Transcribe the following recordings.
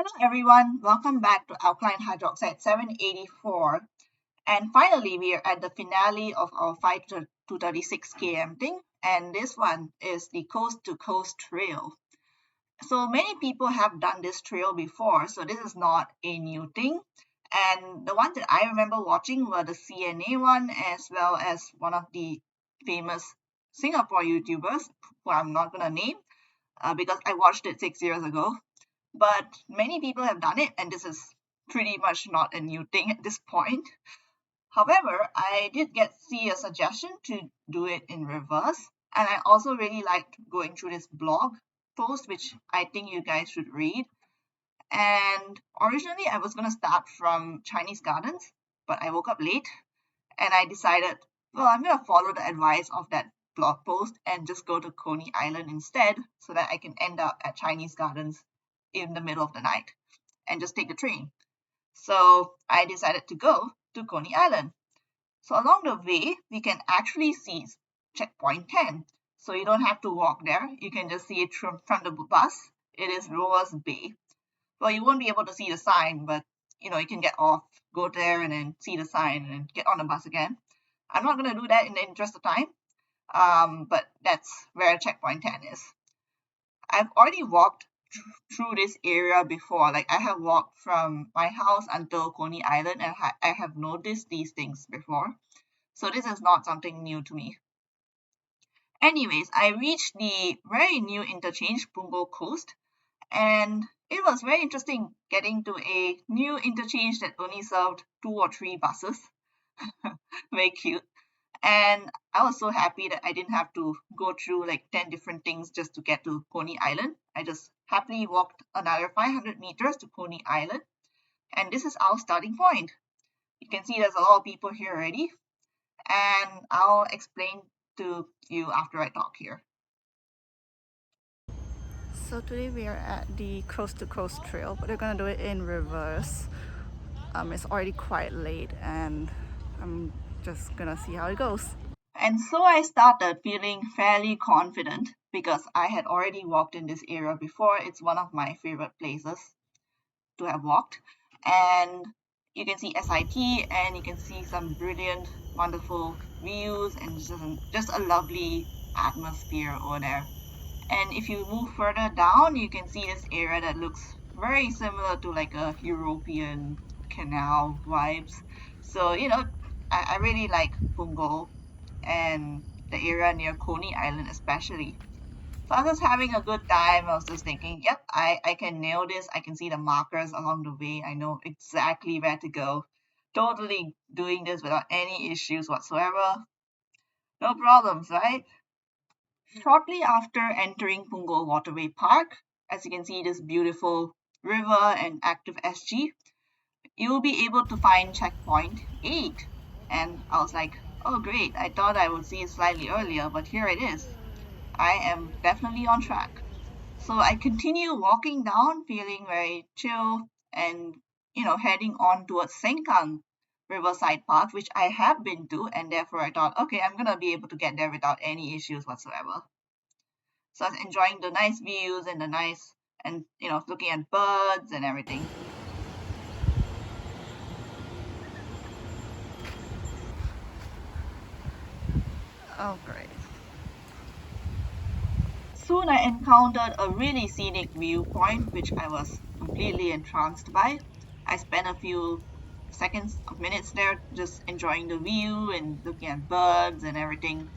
Hello everyone, welcome back to Alkaline Hydroxide 784. And finally, we are at the finale of our 5 to 36 km thing. And this one is the Coast to Coast Trail. So many people have done this trail before, so this is not a new thing. And the ones that I remember watching were the CNA one, as well as one of the famous Singapore YouTubers, who I'm not going to name because I watched it 6 years ago. But many people have done it, and this is pretty much not a new thing at this point. However, I did see a suggestion to do it in reverse, and I also really liked going through this blog post, which I think you guys should read. And originally, I was going to start from Chinese Gardens, but I woke up late and I decided, well, I'm going to follow the advice of that blog post and just go to Coney Island instead so that I can end up at Chinese Gardens in the middle of the night and just take the train. So I decided to go to Coney Island. So along the way, we can actually see checkpoint 10. So you don't have to walk there. You can just see it from the bus. It is Rowers Bay. Well, you won't be able to see the sign, but you can get off, go there, and then see the sign and then get on the bus again. I'm not going to do that in the interest of time, but that's where checkpoint 10 is. I've already walked through this area before. Like, I have walked from my house until Coney Island, and I have noticed these things before. So this is not something new to me. Anyways, I reached the very new interchange, Punggol Coast, and it was very interesting getting to a new interchange that only served 2 or 3 buses. Very cute. And I was so happy that I didn't have to go through like 10 different things just to get to Coney Island. I just happily walked another 500 meters to Coney Island. And this is our starting point. You can see there's a lot of people here already. And I'll explain to you after I talk here. So today we are at the Coast to Coast Trail, but we're gonna do it in reverse. It's already quite late and I'm just gonna see how it goes. And so I started feeling fairly confident because I had already walked in this area before. It's one of my favorite places to have walked. And you can see SIT and you can see some brilliant, wonderful views and just a lovely atmosphere over there. And if you move further down, you can see this area that looks very similar to like a European canal vibes. So, I really like Punggol and the area near Coney Island especially. So I was having a good time. I was just thinking, yep, I can nail this. I can see the markers along the way. I know exactly where to go. Totally doing this without any issues whatsoever. No problems, right? Shortly after entering Punggol Waterway Park, as you can see this beautiful river and active SG, you will be able to find checkpoint 8. And I was like, oh great, I thought I would see it slightly earlier, but here it is. I am definitely on track. So I continue walking down, feeling very chill and, heading on towards Sengkang Riverside Park, which I have been to, and therefore I thought, okay, I'm gonna be able to get there without any issues whatsoever. So I was enjoying the nice views and looking at birds and everything. Oh great. Soon I encountered a really scenic viewpoint, which I was completely entranced by. I spent a few minutes there just enjoying the view and looking at birds and everything.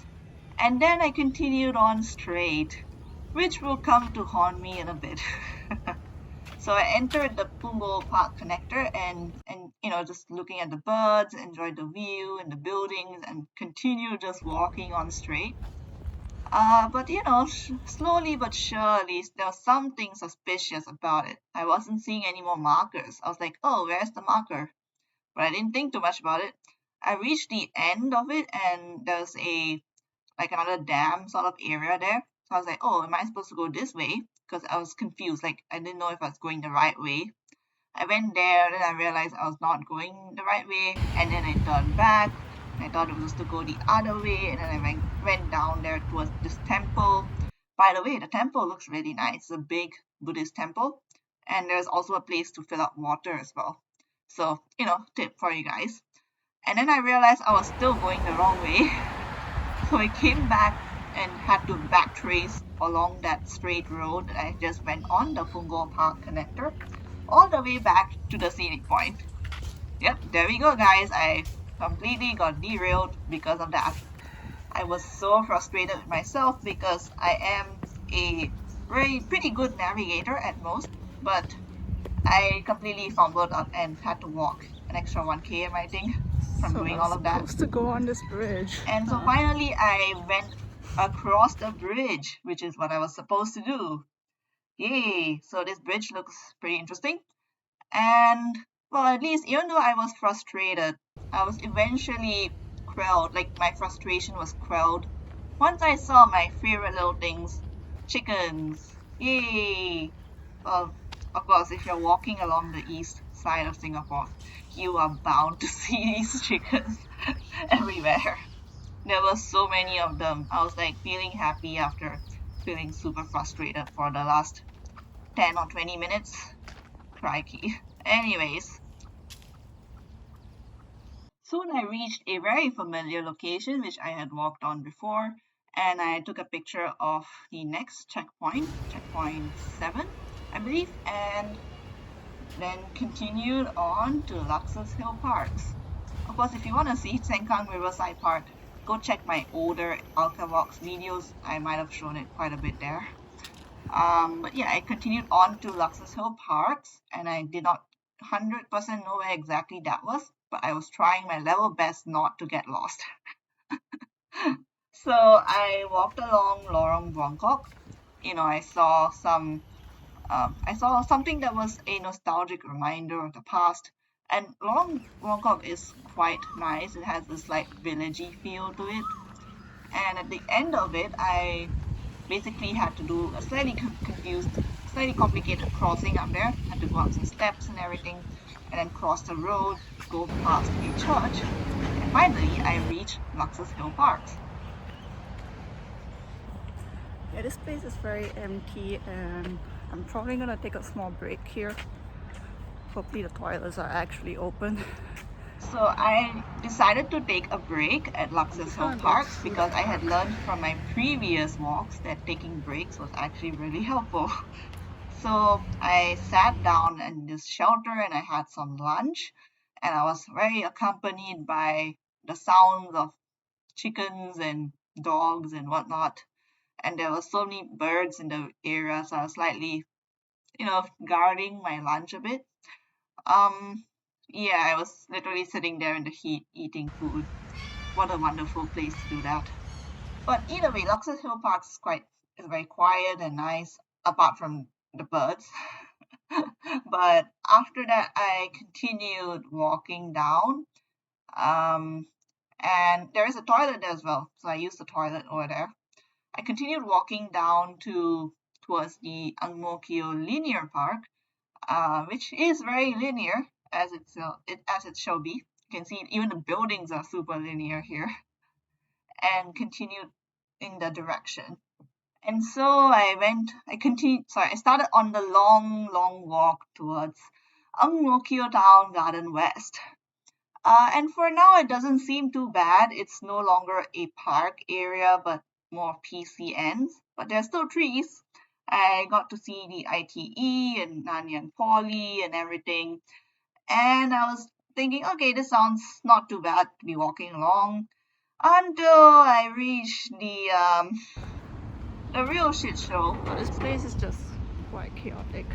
And then I continued on straight, which will come to haunt me in a bit. So I entered the Punggol Park connector and just looking at the birds, enjoyed the view and the buildings, and continued just walking on straight. But slowly but surely, there was something suspicious about it. I wasn't seeing any more markers. I was like, oh, where's the marker? But I didn't think too much about it. I reached the end of it, and there's another dam sort of area there. So I was like, oh, am I supposed to go this way? Because I was confused. Like, I didn't know if I was going the right way. I went there, then I realized I was not going the right way, and then I turned back. I thought it was to go the other way, and then I went down there towards this temple. By the way, the temple looks really nice. It's a big Buddhist temple, and there's also a place to fill up water as well. So, tip for you guys. And then I realized I was still going the wrong way. So I came back and had to backtrace along that straight road that I just went on, the Punggol Park connector, all the way back to the scenic point. Yep, there we go, guys. I completely got derailed because of that. I was so frustrated with myself because I am a pretty good navigator at most, but I completely fumbled up and had to walk an extra 1 km, I think, from So I doing was all of that. supposed to go on this bridge. And so finally, I went across the bridge, which is what I was supposed to do. Yay! So this bridge looks pretty interesting. And well, at least even though I was frustrated, I was eventually quelled, like my frustration was quelled once I saw my favorite little things, chickens. Yay! Well, of course, if you're walking along the east side of Singapore, you are bound to see these chickens everywhere. There were so many of them. I was like feeling happy after feeling super frustrated for the last 10 or 20 minutes. Crikey. Anyways, soon I reached a very familiar location which I had walked on before, and I took a picture of the next checkpoint, checkpoint 7, I believe, and then continued on to Luxus Hill Parks. Of course, if you want to see Sengkang Riverside Park, go check my older Alkawalks videos. I might have shown it quite a bit there. But yeah, I continued on to Luxus Hill Parks, and I did not 100% know where exactly that was, but I was trying my level best not to get lost. So I walked along Lorong Buangkok. I saw something that was a nostalgic reminder of the past. And Lorong Buangkok is quite nice. It has this like villagey feel to it. And at the end of it, I basically had to do a slightly complicated crossing up there. Had to go up some steps and everything, and then cross the road, go past a church, and finally I reached Luxus Hill Parks. Yeah, this place is very empty, and I'm probably gonna take a small break here. Hopefully the toilets are actually open. So I decided to take a break at Luxus Hill Parks because I had learned from my previous walks that taking breaks was actually really helpful. So I sat down in this shelter and I had some lunch, and I was very accompanied by the sounds of chickens and dogs and whatnot. And there were so many birds in the area, so I was slightly, guarding my lunch a bit. Yeah, I was literally sitting there in the heat eating food. What a wonderful place to do that. But either way, Luxus Hill Park is very quiet and nice, apart from the birds. But after that, I continued walking down. Um, and there is a toilet there as well, so I used the toilet over there. I continued walking down towards the Ang Mo Kio Linear Park, which is very linear as it shall be. You can see even the buildings are super linear here, and continued in the direction. And so I started on the long walk towards Ang Mo Kio Town Garden West. And for now, it doesn't seem too bad. It's no longer a park area, but more PCNs. But there's still trees. I got to see the ITE and Nanyang Poly and everything. And I was thinking, okay, this sounds not too bad to be walking along until I reached the real shit show. Well, this place is just quite chaotic.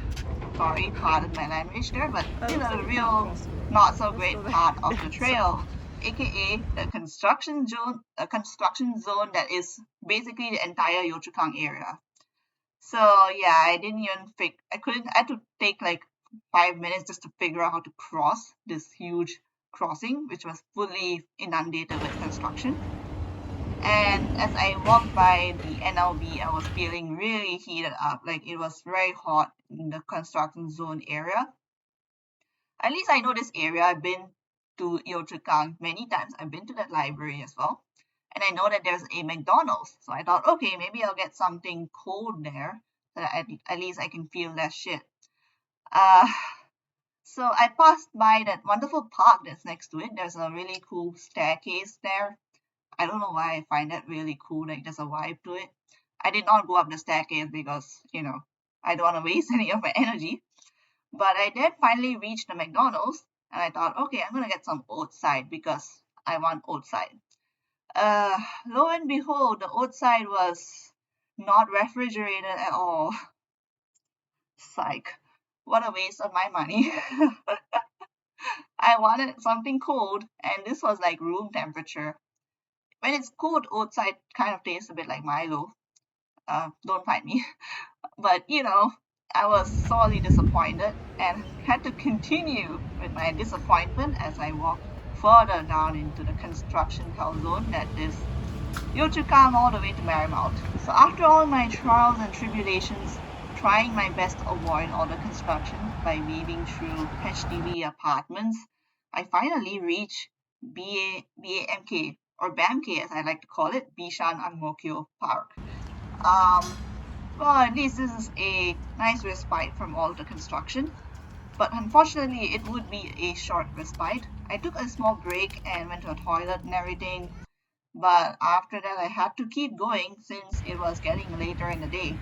Sorry, pardon my language there, but the real not so great part of the trail, aka the construction zone that is basically the entire Yio Chu Kang area. So yeah, I had to take like 5 minutes just to figure out how to cross this huge crossing, which was fully inundated with construction. And as I walked by the NLB, I was feeling really heated up. Like it was very hot in the construction zone area. At least I know this area. I've been to Yio Chu Kang many times. I've been to that library as well. And I know that there's a McDonald's. So I thought, okay, maybe I'll get something cold there so that at least I can feel less shit. Uh, so I passed by that wonderful park that's next to it. There's a really cool staircase there. I don't know why I find that really cool. Like there's a vibe to it. I did not go up the staircase because, I don't want to waste any of my energy. But I did finally reach the McDonald's and I thought, okay, I'm gonna get some outside because I want outside. Lo and behold, the outside was not refrigerated at all. Psych. What a waste of my money. I wanted something cold, and this was like room temperature. When it's cold outside, kind of tastes a bit like Milo. Don't find me. But I was sorely disappointed and had to continue with my disappointment as I walked further down into the construction hell zone that is Yio Chu Kang all the way to Marymount. So after all my trials and tribulations, trying my best to avoid all the construction by weaving through HDB apartments, I finally reached BAMK, or BAMK as I like to call it, Bishan Ang Mo Kio Park. Um, well, at least this is a nice respite from all the construction. But unfortunately, it would be a short respite. I took a small break and went to a toilet and everything, but after that, I had to keep going since it was getting later in the day.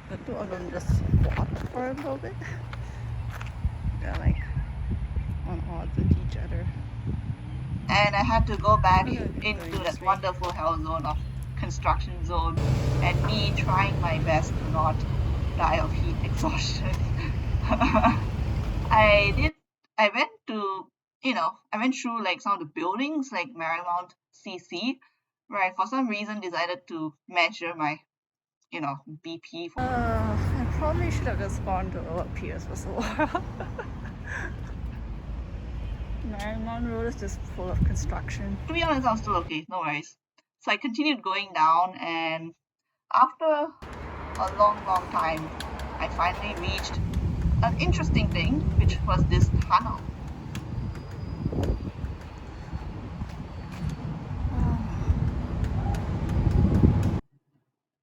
The two of them just fought for a little bit. They're like on odds with each other. And I had to go back Okay, into going that this way. wonderful hell zone of construction zone and me trying my best to not die of heat exhaustion. I did, I went to, I went through like some of the buildings like Marymount CC, where I for some reason decided to measure my, BP. I probably should have just gone to what Pierce was for. Marymount Road is just full of construction. To be honest, I'm still okay, no worries. So I continued going down, and after a long, long time, I finally reached an interesting thing, which was this tunnel.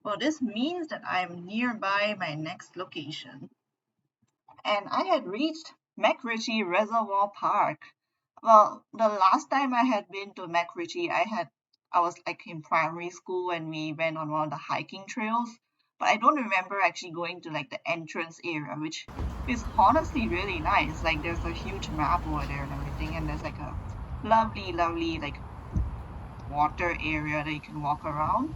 Well, this means that I'm nearby my next location. And I had reached McRitchie Reservoir Park. Well, the last time I had been to McRitchie, I was like in primary school and we went on one of the hiking trails. But I don't remember actually going to like the entrance area, which is honestly really nice. Like there's a huge map over there and everything, and there's like a lovely, lovely like water area that you can walk around.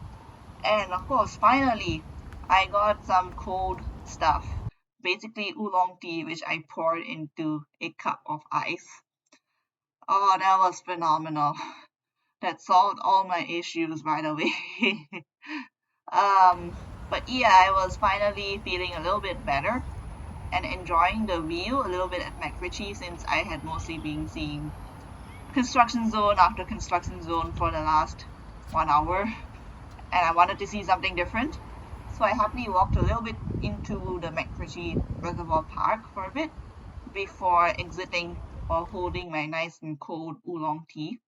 And of course, finally, I got some cold stuff. Basically, oolong tea, which I poured into a cup of ice. Oh, that was phenomenal. That solved all my issues right away. But yeah, I was finally feeling a little bit better and enjoying the view a little bit at McRitchie since I had mostly been seeing construction zone after construction zone for the last 1 hour and I wanted to see something different. So I happily walked a little bit into the McRitchie Reservoir Park for a bit before exiting while holding my nice and cold oolong tea.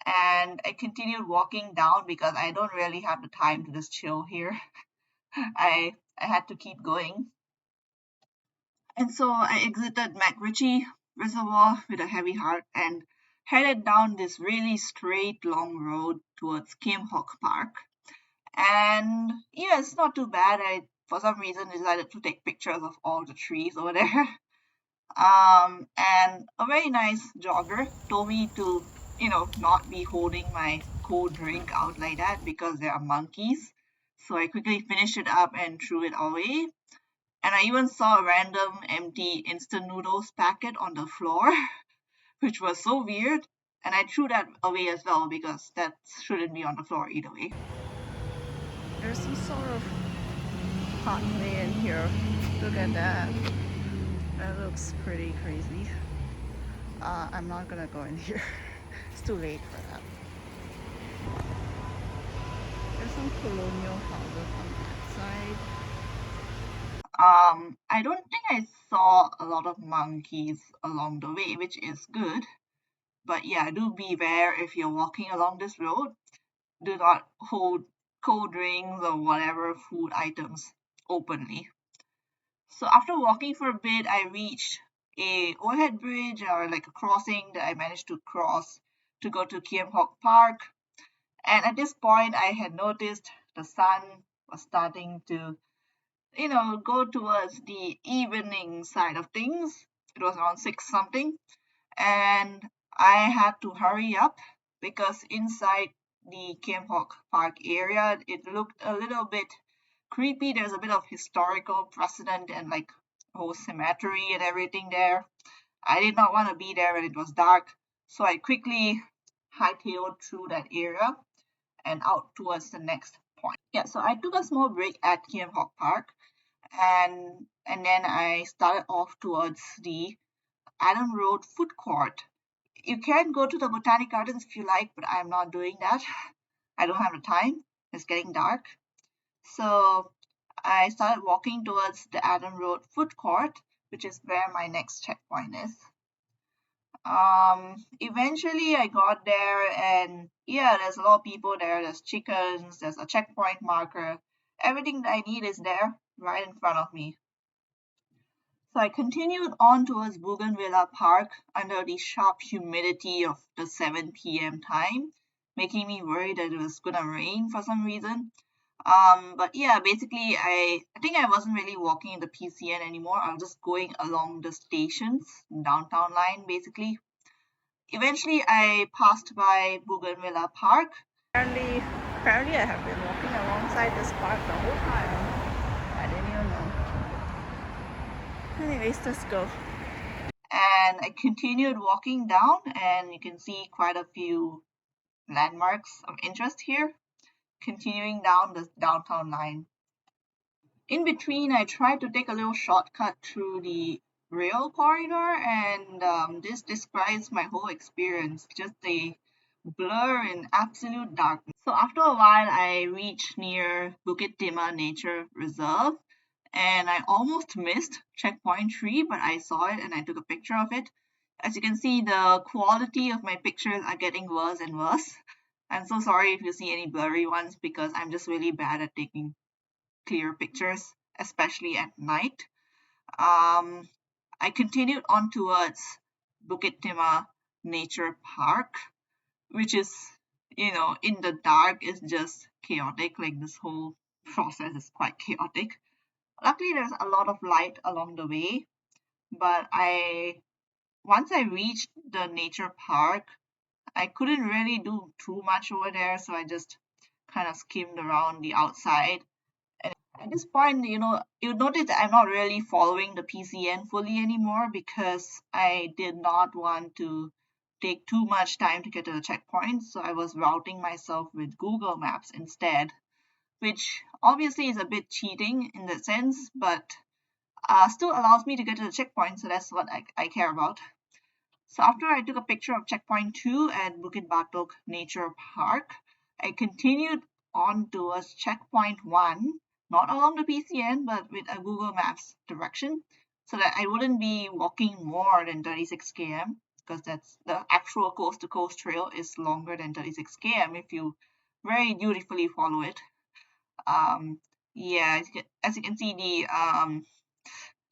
And I continued walking down because I don't really have the time to just chill here. I had to keep going. And so I exited McRitchie Reservoir with a heavy heart and headed down this really straight long road towards Kim Hock Park. And yeah, it's not too bad. I for some reason decided to take pictures of all the trees over there. And a very nice jogger told me to, not be holding my cold drink out like that because there are monkeys. So I quickly finished it up and threw it away. And I even saw a random empty instant noodles packet on the floor, which was so weird. And I threw that away as well because that shouldn't be on the floor either way. There's some sort of pathway in here. Look at that. That looks pretty crazy. I'm not gonna go in here. It's too late for that. There's some colonial houses on that side. I don't think I saw a lot of monkeys along the way, which is good. But yeah, do beware if you're walking along this road. Do not hold cold drinks or whatever food items openly. So after walking for a bit, I reached a overhead bridge or like a crossing that I managed to cross to go to Hawk Park. And at this point, I had noticed the sun was starting to, go towards the evening side of things. It was around 6 something. And I had to hurry up because inside the Hawk Park area, it looked a little bit creepy. There's a bit of historical precedent and like whole cemetery and everything there. I did not want to be there when it was dark, so I quickly hightailed through that area and out towards the next point. Yeah, so I took a small break at Hawk Park and then I started off towards the Adam Road food court. You can go to the Botanic Gardens if you like, but I'm not doing that. I don't have the time. It's getting dark. So I started walking towards the Adam Road food court, which is where my next checkpoint is. Eventually I got there and yeah, there's a lot of people there. There's chickens, there's a checkpoint marker. Everything that I need is there right in front of me. So I continued on towards Bougainvillea Park under the sharp humidity of the 7 p.m. time, making me worried that it was gonna rain for some reason. But yeah, basically I think I wasn't really walking in the PCN anymore. I was just going along the stations, downtown line basically. Eventually I passed by Bougainvillea Park. Apparently, apparently I have been walking alongside this park the whole time. I didn't even know. Anyways, let's go. And I continued walking down and you can see quite a few landmarks of interest here. Continuing down the downtown line. In between, I tried to take a little shortcut through the rail corridor, and this describes my whole experience, just a blur in absolute darkness. So after a while, I reached near Bukit Timah Nature Reserve, and I almost missed checkpoint 3, but I saw it and I took a picture of it. As you can see, the quality of my pictures are getting worse and worse. I'm so sorry if you see any blurry ones because I'm just really bad at taking clear pictures, especially at night. Um, I continued on towards Bukit Timah Nature Park, which is, in the dark is just chaotic. Like this whole process is quite chaotic. Luckily, there's a lot of light along the way, but once I reached the nature park, I couldn't really do too much over there, so I just kind of skimmed around the outside. At this point, you notice that I'm not really following the PCN fully anymore because I did not want to take too much time to get to the checkpoint. So I was routing myself with Google Maps instead, which obviously is a bit cheating in that sense, but still allows me to get to the checkpoint. So that's what I care about. So after I took a picture of checkpoint 2 at Bukit Batok Nature Park, I continued on towards checkpoint 1, not along the PCN, but with a Google Maps direction, so that I wouldn't be walking more than 36 km, because that's the actual coast to coast trail is longer than 36 km if you very dutifully follow it. Um, yeah, as you can see,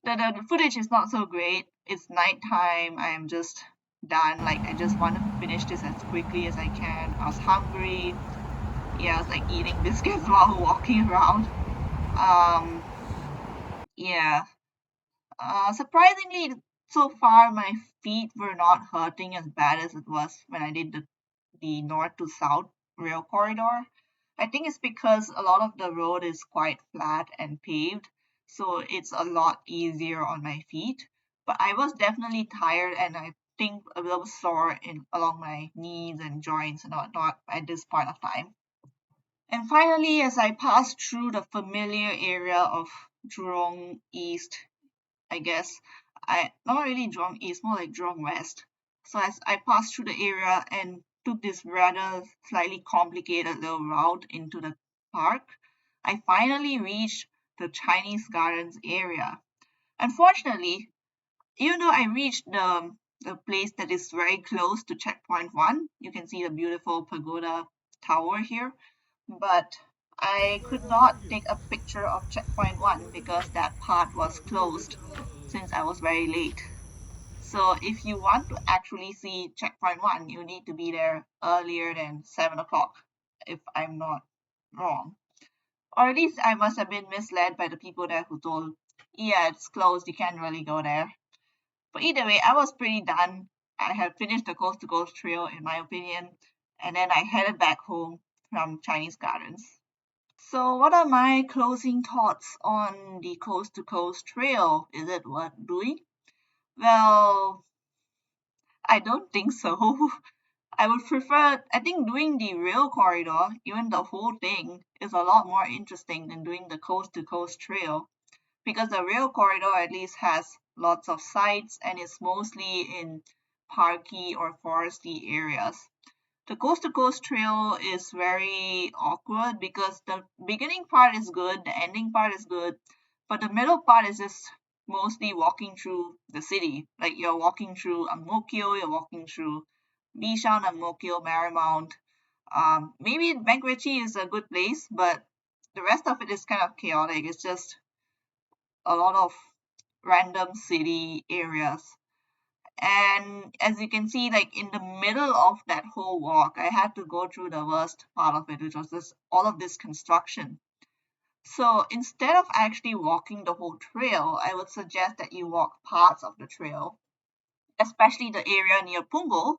the footage is not so great. It's nighttime. I'm just done. Like I just want to finish this as quickly as I can. I was hungry. Yeah, I was like eating biscuits while walking around. Um, yeah. Surprisingly, so far my feet were not hurting as bad as it was when I did the north to south rail corridor. I think it's because a lot of the road is quite flat and paved, so it's a lot easier on my feet. But I was definitely tired and I think a little sore along my knees and joints and whatnot at this point of time. And finally, as I passed through the familiar area of Jurong East, I guess, not really Jurong East, more like Jurong West. So as I passed through the area and took this rather slightly complicated little route into the park, I finally reached the Chinese Gardens area. Unfortunately, even though I reached the place that is very close to checkpoint 1, you can see the beautiful pagoda tower here, but I could not take a picture of checkpoint 1 because that part was closed since I was very late. So if you want to actually see checkpoint 1, you need to be there earlier than 7 o'clock, if I'm not wrong. Or at least I must have been misled by the people there who told, yeah, it's closed, you can't really go there. But either way, I was pretty done. I had finished the Coast to Coast Trail, in my opinion, and then I headed back home from Chinese Gardens. So, what are my closing thoughts on the Coast to Coast Trail? Is it worth doing? Well, I don't think so. I would prefer, I think doing the rail corridor, even the whole thing, is a lot more interesting than doing the Coast to Coast Trail because the rail corridor at least has lots of sites and it's mostly in parky or foresty areas. The Coast to Coast Trail is very awkward because the beginning part is good, the ending part is good, but the middle part is just mostly walking through the city. Like you're walking through Ang Mo Kio, you're walking through Bishan, Ang Mo Kio, Marymount. Maybe Macritchie is a good place, but the rest of it is kind of chaotic. It's just a lot of random city areas. And as you can see, like in the middle of that whole walk, I had to go through the worst part of it, which was this all of this construction. So instead of actually walking the whole trail, I would suggest that you walk parts of the trail, especially the area near Punggol.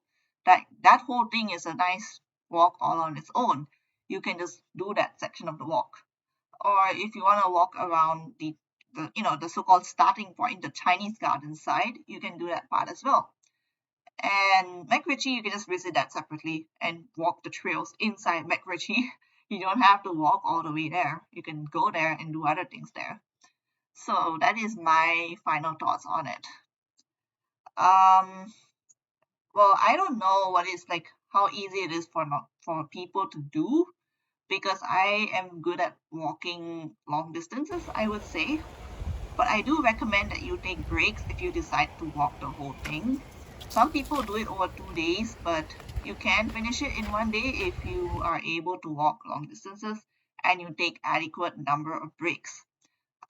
That whole thing is a nice walk all on its own. You can just do that section of the walk. Or if you want to walk around the so-called starting point, the Chinese garden side, you can do that part as well. And Macritchie, you can just visit that separately and walk the trails inside Macritchie. You don't have to walk all the way there. You can go there and do other things there. So that is my final thoughts on it. Um, well, I don't know what is like how easy it is for people to do because I am good at walking long distances, I would say. But I do recommend that you take breaks if you decide to walk the whole thing. Some people do it over 2 days, but you can finish it in one day if you are able to walk long distances and you take adequate number of breaks.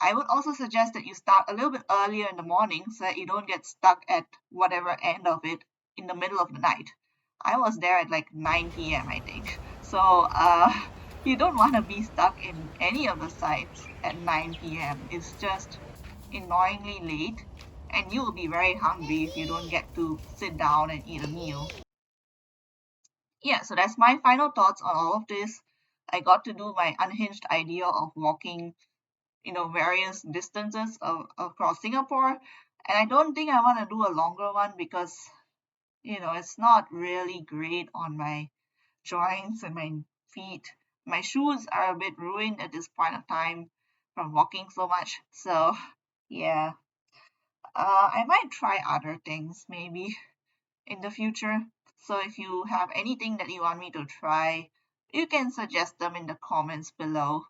I would also suggest that you start a little bit earlier in the morning so that you don't get stuck at whatever end of it in the middle of the night. I was there at like 9 p.m., I think. So you don't want to be stuck in any of the sites at 9 p.m. It's just annoyingly late, and you will be very hungry if you don't get to sit down and eat a meal. Yeah, so that's my final thoughts on all of this. I got to do my unhinged idea of walking various distances across Singapore. And I don't think I want to do a longer one because, it's not really great on my joints and my feet. My shoes are a bit ruined at this point of time from walking so much. So, yeah, I might try other things maybe in the future. So, if you have anything that you want me to try, you can suggest them in the comments below.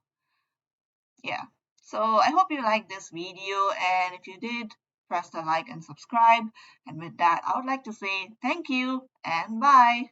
Yeah. So I hope you liked this video, and if you did, press the like and subscribe. And with that, I would like to say thank you and bye.